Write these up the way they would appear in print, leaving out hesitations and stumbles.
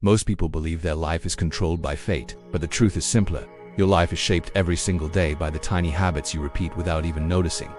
Most people believe their life is controlled by fate, but the truth is simpler. Your life is shaped every single day by the tiny habits you repeat without even noticing.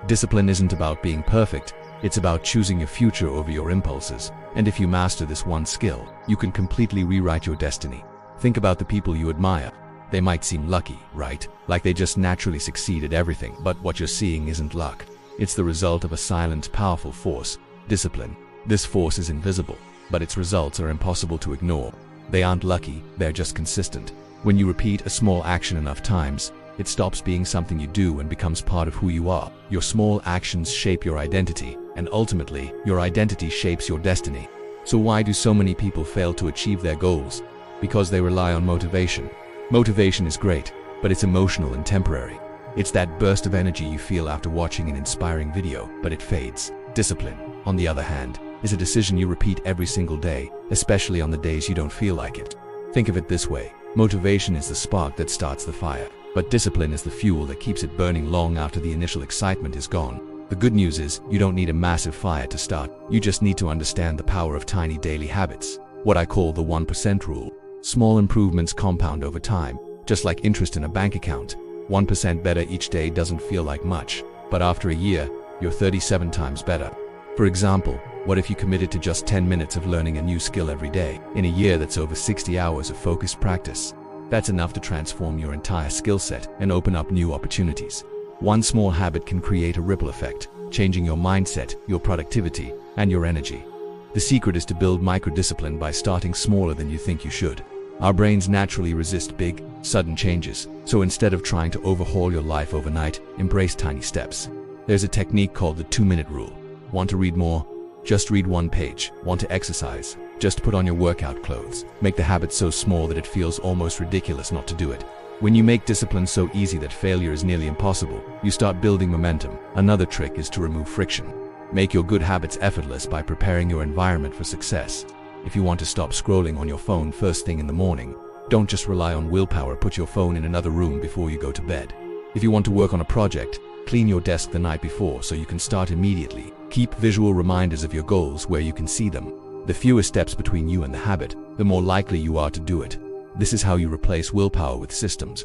Discipline isn't about being perfect, it's about choosing your future over your impulses. And if you master this one skill, you can completely rewrite your destiny. Think about the people you admire. They might seem lucky, right? Like they just naturally succeed at everything, but what you're seeing isn't luck. It's the result of a silent, powerful force, discipline. This force is invisible, but its results are impossible to ignore. They aren't lucky, they're just consistent. When you repeat a small action enough times, it stops being something you do and becomes part of who you are. Your small actions shape your identity, and ultimately, your identity shapes your destiny. So why do so many people fail to achieve their goals? Because they rely on motivation. Motivation is great, but it's emotional and temporary. It's that burst of energy you feel after watching an inspiring video, but it fades. Discipline, on the other hand, is a decision you repeat every single day, especially on the days you don't feel like it. Think of it this way. Motivation is the spark that starts the fire, but discipline is the fuel that keeps it burning long after the initial excitement is gone. The good news is, you don't need a massive fire to start. You just need to understand the power of tiny daily habits, what I call the 1% rule. Small improvements compound over time, just like interest in a bank account. 1% better each day doesn't feel like much, but after a year, you're 37 times better. For example, what if you committed to just 10 minutes of learning a new skill every day? In a year, that's over 60 hours of focused practice. That's enough to transform your entire skill set and open up new opportunities. One small habit can create a ripple effect, changing your mindset, your productivity, and your energy. The secret is to build microdiscipline by starting smaller than you think you should. Our brains naturally resist big, sudden changes, so instead of trying to overhaul your life overnight, embrace tiny steps. There's a technique called the 2-minute rule. Want to read more? Just read 1 page. Want to exercise? Just put on your workout clothes. Make the habit so small that it feels almost ridiculous not to do it. When you make discipline so easy that failure is nearly impossible, you start building momentum. Another trick is to remove friction. Make your good habits effortless by preparing your environment for success. If you want to stop scrolling on your phone first thing in the morning, don't just rely on willpower. Put your phone in another room before you go to bed. If you want to work on a project, clean your desk the night before so you can start immediately. Keep visual reminders of your goals where you can see them. The fewer steps between you and the habit, the more likely you are to do it. This is how you replace willpower with systems.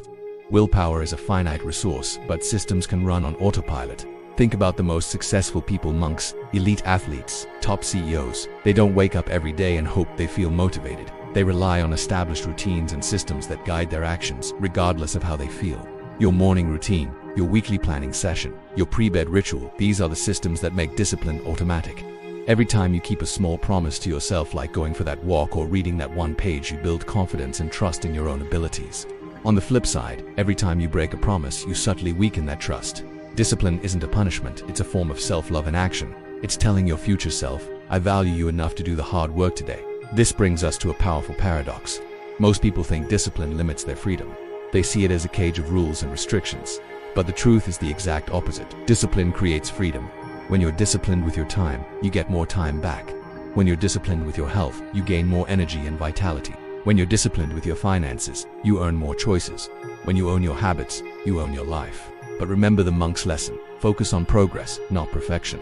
Willpower is a finite resource, but systems can run on autopilot. Think about the most successful people: monks, elite athletes, top CEOs. They don't wake up every day and hope they feel motivated. They rely on established routines and systems that guide their actions, regardless of how they feel. Your morning routine, your weekly planning session, your pre-bed ritual, these are the systems that make discipline automatic. Every time you keep a small promise to yourself, like going for that walk or reading that 1 page, you build confidence and trust in your own abilities. On the flip side, every time you break a promise, you subtly weaken that trust. Discipline isn't a punishment, it's a form of self-love in action. It's telling your future self, I value you enough to do the hard work today. This brings us to a powerful paradox. Most people think discipline limits their freedom. They see it as a cage of rules and restrictions. But the truth is the exact opposite. Discipline creates freedom. When you're disciplined with your time, you get more time back. When you're disciplined with your health, you gain more energy and vitality. When you're disciplined with your finances, you earn more choices. When you own your habits, you own your life. But remember the monk's lesson. Focus on progress, not perfection.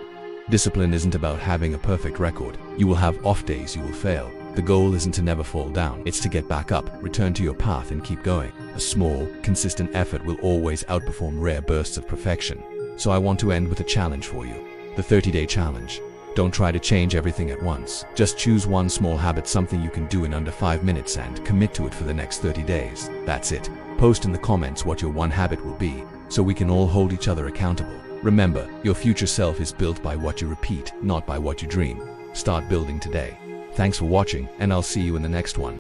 Discipline isn't about having a perfect record. You will have off days, you will fail. The goal isn't to never fall down. It's to get back up, return to your path, and keep going. A small, consistent effort will always outperform rare bursts of perfection. So I want to end with a challenge for you. The 30-day challenge. Don't try to change everything at once. Just choose one small habit, something you can do in under 5 minutes, and commit to it for the next 30 days. That's it. Post in the comments what your one habit will be, so we can all hold each other accountable. Remember, your future self is built by what you repeat, not by what you dream. Start building today. Thanks for watching, and I'll see you in the next one.